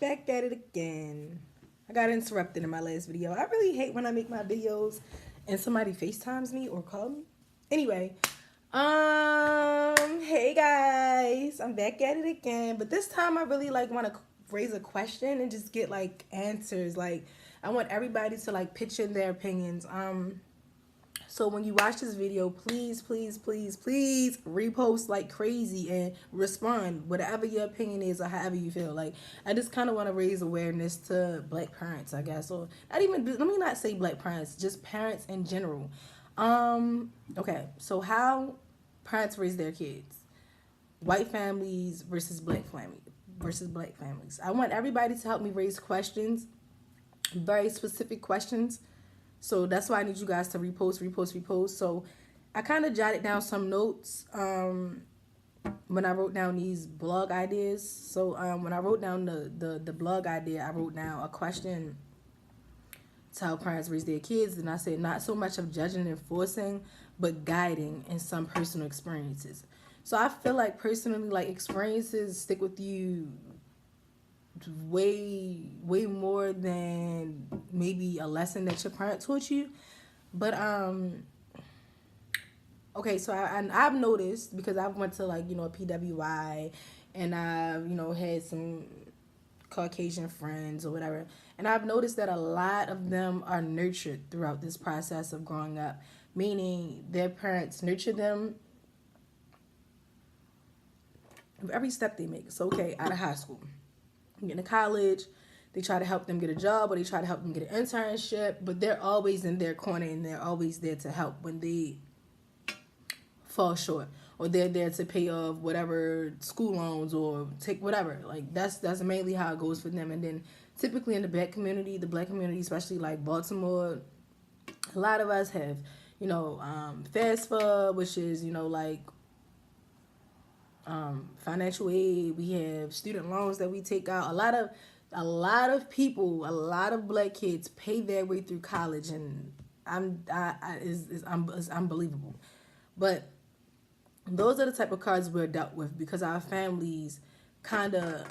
Back at it again. I got interrupted in my last video. I really hate when I make my videos and somebody FaceTimes me or call me. Anyway, hey guys, I'm back at it again. But this time I really want to raise a question and just get answers. I want everybody to pitch in their opinions. So when you watch this video, please, please, please, please repost like crazy and respond whatever your opinion is or however you feel. I just kind of want to raise awareness to black parents, I guess, or not even. Let me not say black parents, just parents in general. Okay, so how parents raise their kids, white families versus black families. I want everybody to help me raise questions, very specific questions. So that's why I need you guys to repost. So I kind of jotted down some notes when I wrote down these blog ideas. So when I wrote down the blog idea, I wrote down a question to how parents raise their kids. And I said not so much of judging and forcing, but guiding in some personal experiences. So I feel like personally, experiences stick with you way more than maybe a lesson that your parent taught you. But okay, so I've noticed, because I went to a PWI, and I've had some Caucasian friends or whatever, and I've noticed that a lot of them are nurtured throughout this process of growing up, meaning their parents nurture them every step they make. So okay, out of high school, get into college, they try to help them get a job, or they try to help them get an internship, but they're always in their corner and they're always there to help when they fall short, or they're there to pay off whatever school loans or take whatever. That's mainly how it goes for them. And then typically in the black community, especially Baltimore, a lot of us have FAFSA, which is financial aid. We have student loans that we take out. A lot of people, a lot of black kids pay their way through college, and it's unbelievable. But those are the type of cards we're dealt with, because our families kind of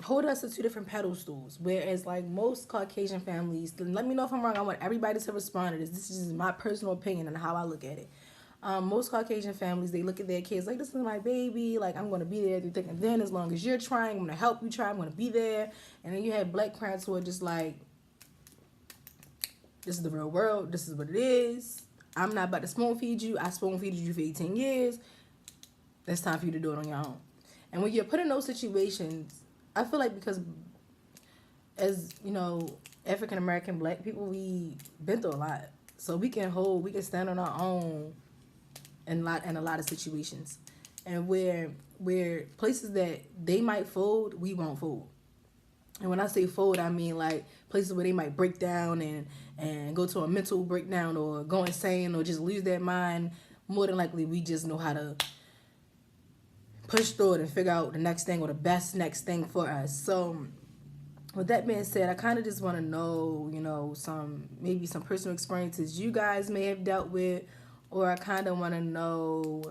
hold us to two different pedestals. Whereas most Caucasian families, let me know if I'm wrong. I want everybody to respond to this. This is my personal opinion and how I look at it. Most Caucasian families, they look at their kids like, this is my baby, I'm going to be there through thick and thin. As long as you're trying, I'm going to help you try, I'm going to be there. And then you have black parents who are just this is the real world, this is what it is. I'm not about to spoon feed you. I spoon feeded you for 18 years. It's time for you to do it on your own. And when you're put in those situations, I feel because as, African American black people, we been through a lot. So we can stand on our own in a lot of situations. And where places that they might fold, we won't fold. And when I say fold, I mean places where they might break down and go to a mental breakdown or go insane or just lose their mind. More than likely, we just know how to push through it and figure out the next thing or the best next thing for us. So with that being said, I kind of just want to know, maybe some personal experiences you guys may have dealt with, or I kind of want to know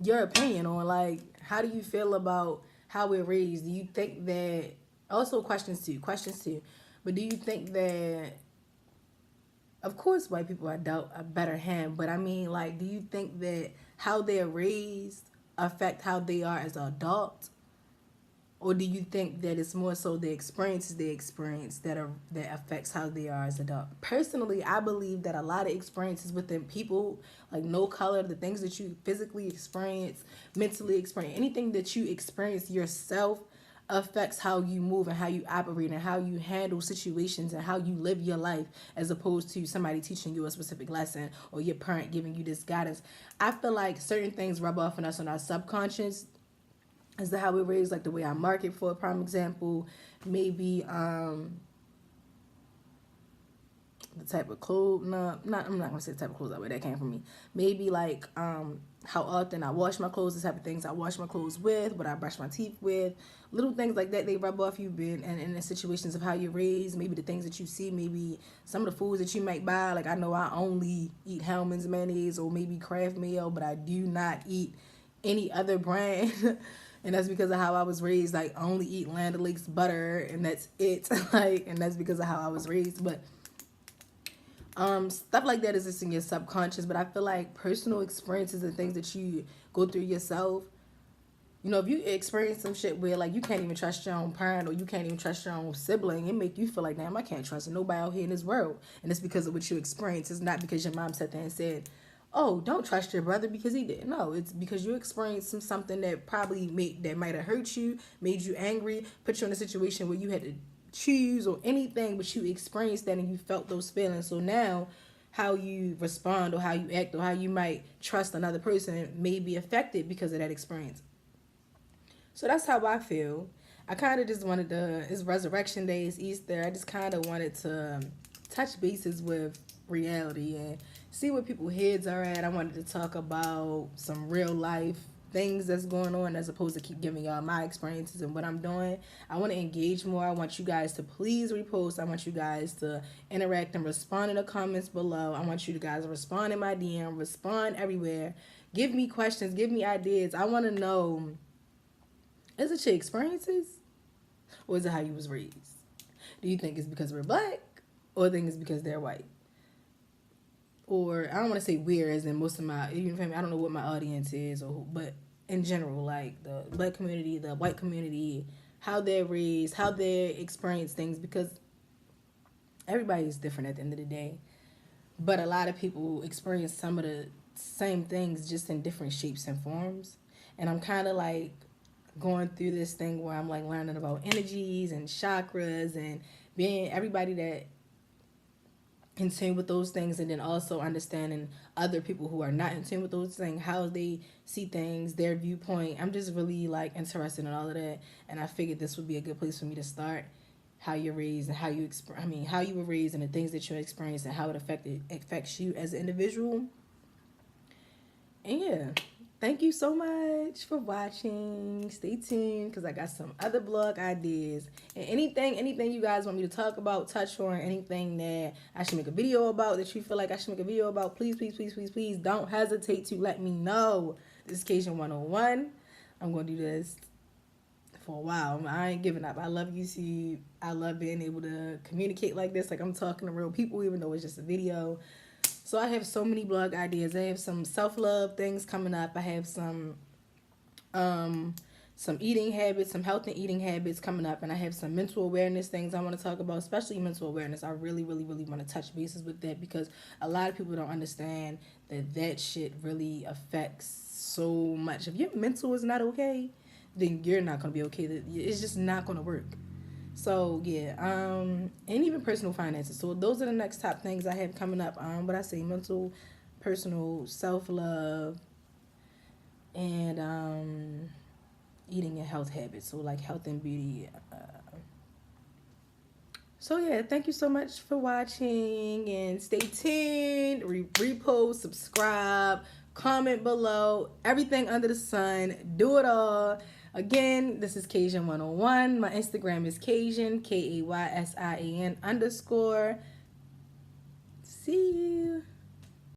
your opinion on how do you feel about how we're raised? Do you think that, also questions too, but do you think that, of course, white people are dealt a better hand, but I mean, do you think that how they're raised affect how they are as an adult? Or do you think that it's more so the experiences they experience that affects how they are as adults? Personally, I believe that a lot of experiences within people, no color, the things that you physically experience, mentally experience, anything that you experience yourself affects how you move and how you operate and how you handle situations and how you live your life, as opposed to somebody teaching you a specific lesson or your parent giving you this guidance. I feel like certain things rub off on us on our subconscious as to how we're raised, the way I market, for a prime example. Maybe the type of clothes, I'm not gonna say the type of clothes that came from me. Maybe how often I wash my clothes, the type of things I wash my clothes with, what I brush my teeth with, little things like that. They rub off you and in the situations of how you're raised, maybe the things that you see, maybe some of the foods that you might buy. I know I only eat Hellmann's mayonnaise or maybe Kraft Mayo, but I do not eat any other brand. And that's because of how I was raised. Like, I only eat Land O'Lakes butter, and that's it. Like, and that's because of how I was raised. But stuff like that is just in your subconscious. But I feel like personal experiences and things that you go through yourself, you know, if you experience some shit where like you can't even trust your own parent or you can't even trust your own sibling, it make you feel like, damn, I can't trust nobody out here in this world. And it's because of what you experience. It's not because your mom sat there and said, oh, don't trust your brother because he did. No, it's because you experienced something that probably might have hurt you, made you angry, put you in a situation where you had to choose or anything, but you experienced that and you felt those feelings. So now how you respond or how you act or how you might trust another person may be affected because of that experience. So that's how I feel. I kind of just wanted to, it's Resurrection Day, it's Easter. I just kind of wanted to touch bases with reality and see where people's heads are at. I wanted to talk about some real life things that's going on as opposed to keep giving y'all my experiences and what I'm doing. I want to engage more. I want you guys to please repost. I want you guys to interact and respond in the comments below. I want you guys to respond in my DM, respond everywhere. Give me questions, give me ideas. I want to know, is it your experiences or is it how you was raised? Do you think it's because we're black or think it's because they're white? Or I don't want to say we're as in most of my, even if I don't know what my audience is, or who, but in general, like the black community, the white community, how they're raised, how they experience things, because everybody is different at the end of the day. But a lot of people experience some of the same things just in different shapes and forms. And I'm kind of like going through this thing where I'm like learning about energies and chakras and being everybody that in tune with those things, and then also understanding other people who are not in tune with those things, how they see things, their viewpoint. I'm just really like interested in all of that, and I figured this would be a good place for me to start. How you're raised and how you how you were raised and the things that you experienced and how it affects you as an individual. And yeah, thank you so much for watching. Stay tuned because I got some other blog ideas. And anything you guys want me to talk about, touch on, anything that I should make a video about, that you feel like I should make a video about, please, please, please, please, please don't hesitate to let me know. This is Cajun 101. I'm going to do this for a while. I ain't giving up. I love YouTube. I love being able to communicate like this, like I'm talking to real people, even though it's just a video. So I have so many blog ideas. I have some self-love things coming up. I have some eating habits, some health and eating habits coming up, and I have some mental awareness things I want to talk about, especially mental awareness. I really, really, really want to touch bases with that because a lot of people don't understand that shit really affects so much. If your mental is not okay, then you're not going to be okay. It's just not going to work. So yeah, and even personal finances. So those are the next top things I have coming up. What I say, mental, personal, self-love, and eating and health habits. So like health and beauty. So yeah, thank you so much for watching and stay tuned. Repost, subscribe, comment below, everything under the sun. Do it all. Again, this is Cajun 101. My Instagram is Cajun, Kaysin_. See you.